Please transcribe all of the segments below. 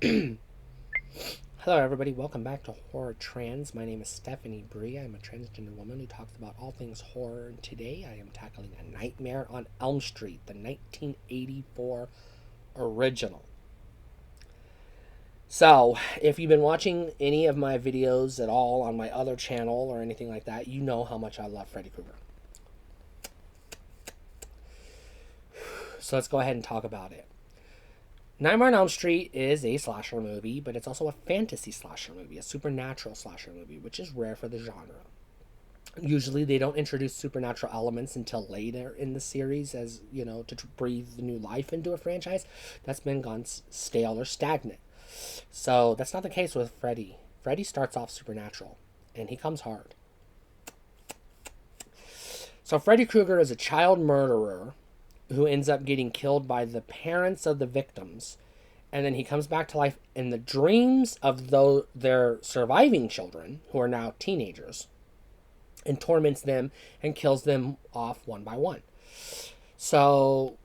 Hello, everybody. Welcome back to Horror Trans. My name is Stephanie Bree. I'm a transgender woman who talks about all things horror. And today I am tackling A Nightmare on Elm Street, the 1984 original. So, if you've been watching any of my videos at all on my other channel or anything like that, you know how much I love Freddy Krueger. So let's go ahead and talk about it. Nightmare on Elm Street is a slasher movie, but it's also a fantasy slasher movie, a supernatural slasher movie, which is rare for the genre. Usually they don't introduce supernatural elements until later in the series, as, to breathe new life into a franchise that's been gone stale or stagnant. So that's not the case with Freddy. Freddy starts off supernatural, and he comes hard. So Freddy Krueger is a child murderer who ends up getting killed by the parents of the victims, and then he comes back to life in the dreams of their surviving children, who are now teenagers, and torments them and kills them off one by one. So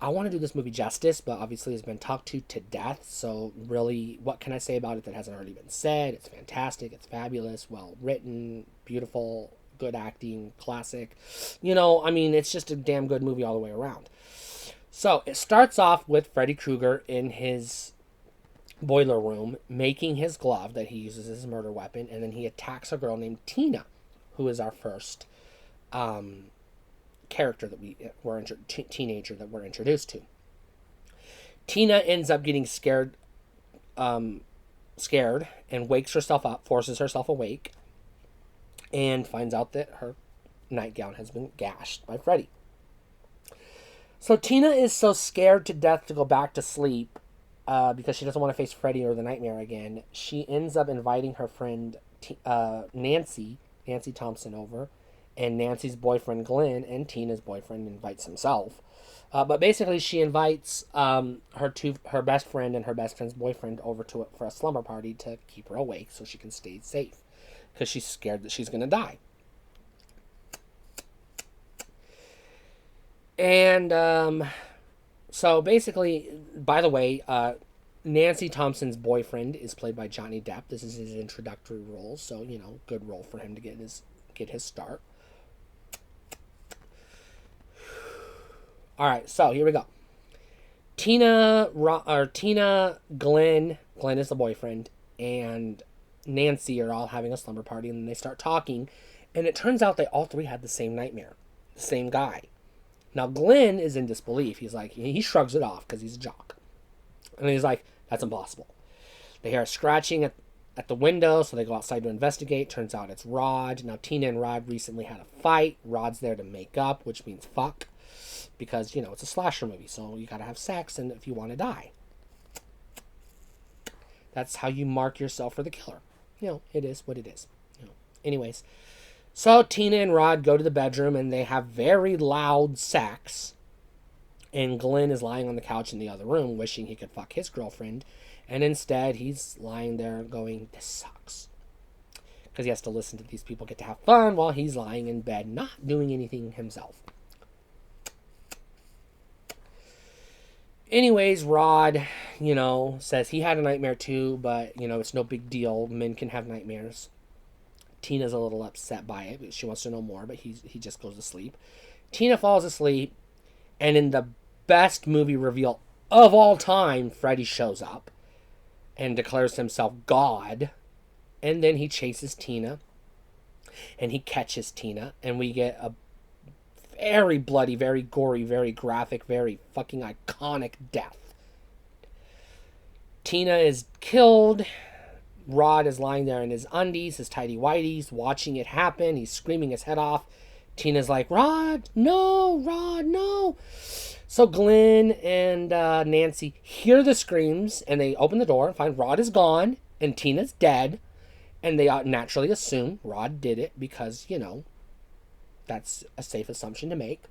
I want to do this movie justice, but obviously it's been talked to death, so really, what can I say about it that hasn't already been said? It's fantastic, it's fabulous, well written, beautiful, good acting, classic. It's just a damn good movie all the way around. So it starts off with Freddy Krueger in his boiler room making his glove that he uses as his murder weapon, and then he attacks a girl named Tina, who is our first character that teenager that we're introduced to. Tina ends up getting scared and wakes herself up, forces herself awake, and finds out that her nightgown has been gashed by Freddy. So Tina is so scared to death to go back to sleep because she doesn't want to face Freddy or the nightmare again. She ends up inviting her friend Nancy Thompson over, and Nancy's boyfriend Glenn, and Tina's boyfriend invites himself. But basically, she invites her best friend and her best friend's boyfriend over to it for a slumber party to keep her awake so she can stay safe, because she's scared that she's going to die. And so basically, by the way, Nancy Thompson's boyfriend is played by Johnny Depp. This is his introductory role, so good role for him to get his start. All right, so here we go. Tina, Glenn is the boyfriend, and Nancy are all having a slumber party, and then they start talking, and it turns out they all three had the same nightmare, the same guy. Now Glenn is in disbelief. He's like, he shrugs it off because he's a jock, and he's like, that's impossible. They hear a scratching at the window, so they go outside to investigate. Turns out it's Rod. Now Tina and Rod recently had a fight. Rod's there to make up, which means fuck, because it's a slasher movie, so you gotta have sex, and if you want to die, that's how you mark yourself for the killer. It is what it is. Anyways, so Tina and Rod go to the bedroom, and they have very loud sex, and Glenn is lying on the couch in the other room wishing he could fuck his girlfriend, and instead he's lying there going, this sucks, because he has to listen to these people get to have fun while he's lying in bed not doing anything himself. Anyways, Rod, says he had a nightmare too, but, it's no big deal. Men can have nightmares. Tina's a little upset by it, but she wants to know more, but he just goes to sleep. Tina falls asleep, and in the best movie reveal of all time, Freddy shows up and declares himself God, and then he chases Tina, and he catches Tina, and we get a very bloody, very gory, very graphic, very fucking iconic death. Tina is killed. Rod is lying there in his undies, his tighty whities, watching it happen. He's screaming his head off. Tina's like, Rod, no. So Glenn and Nancy hear the screams, and they open the door and find Rod is gone and Tina's dead. And they naturally assume Rod did it because, that's a safe assumption to make,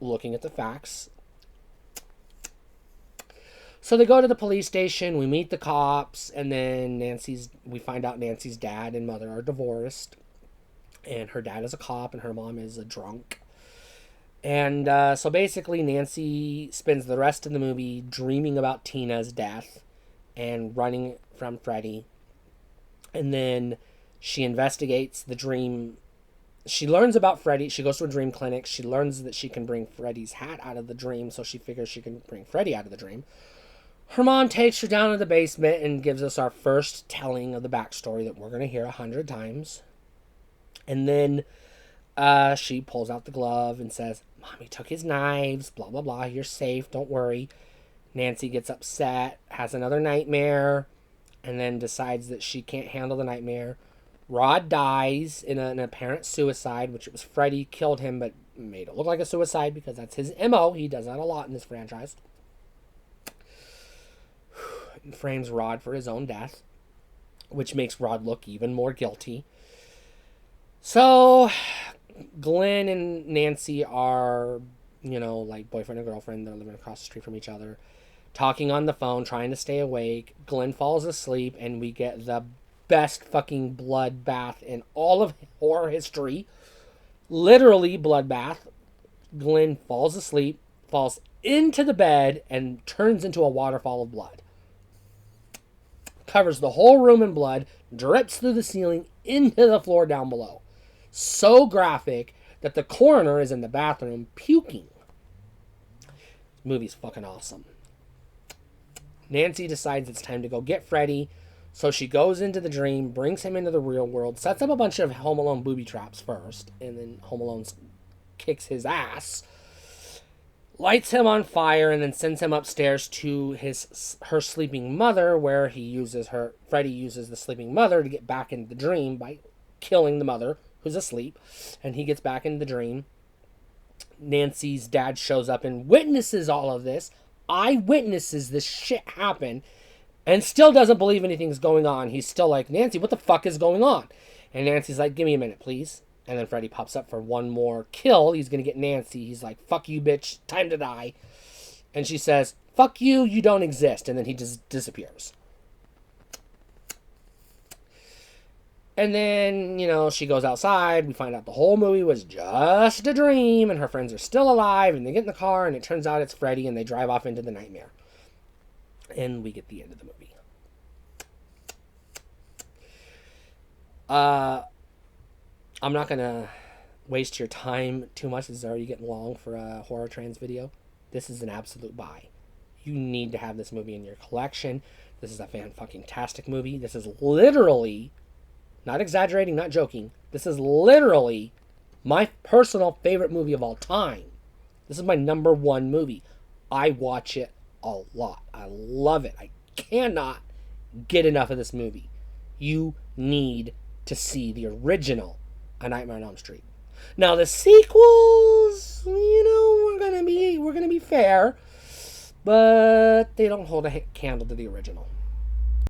looking at the facts. So they go to the police station, we meet the cops, and then we find out Nancy's dad and mother are divorced. And her dad is a cop, and her mom is a drunk. And so basically Nancy spends the rest of the movie dreaming about Tina's death and running from Freddy. And then she investigates the dream. She learns about Freddy. She goes to a dream clinic. She learns that she can bring Freddy's hat out of the dream, so she figures she can bring Freddy out of the dream. Her mom takes her down to the basement and gives us our first telling of the backstory that we're going to hear 100 times. And then she pulls out the glove and says, Mommy took his knives, blah, blah, blah. You're safe. Don't worry. Nancy gets upset, has another nightmare, and then decides that she can't handle the nightmare. Rod dies in an apparent suicide, which it was Freddy killed him, but made it look like a suicide because that's his MO. He does that a lot in this franchise. And frames Rod for his own death, which makes Rod look even more guilty. So Glenn and Nancy are, like boyfriend and girlfriend. They're living across the street from each other, talking on the phone, trying to stay awake. Glenn falls asleep, and we get the best fucking bloodbath in all of horror history. Literally bloodbath. Glenn falls asleep, falls into the bed, and turns into a waterfall of blood. Covers the whole room in blood, drips through the ceiling into the floor down below. So graphic that the coroner is in the bathroom puking. This movie's fucking awesome. Nancy decides it's time to go get Freddy, so she goes into the dream, brings him into the real world, sets up a bunch of Home Alone booby traps first, and then Home Alone kicks his ass, lights him on fire, and then sends him upstairs to her sleeping mother, where Freddy uses the sleeping mother to get back into the dream by killing the mother, who's asleep, and he gets back into the dream. Nancy's dad shows up and witnesses all of this, eyewitnesses this shit happen, and still doesn't believe anything's going on. He's still like, Nancy, what the fuck is going on? And Nancy's like, give me a minute, please. And then Freddy pops up for one more kill. He's going to get Nancy. He's like, fuck you, bitch. Time to die. And she says, fuck you, you don't exist. And then he just disappears. And then, she goes outside. We find out the whole movie was just a dream. And her friends are still alive. And they get in the car. And it turns out it's Freddy. And they drive off into the nightmare. And we get the end of the movie. I'm not going to waste your time too much. This is already getting long for a horror trans video. This is an absolute buy. You need to have this movie in your collection. This is a fan-fucking-tastic movie. This is literally, not exaggerating, not joking, this is literally my personal favorite movie of all time. This is my number one movie. I watch it a lot. I love it. I cannot get enough of this movie. You need to see the original A Nightmare on Elm Street. Now the sequels, we're gonna be fair, but they don't hold a candle to the original.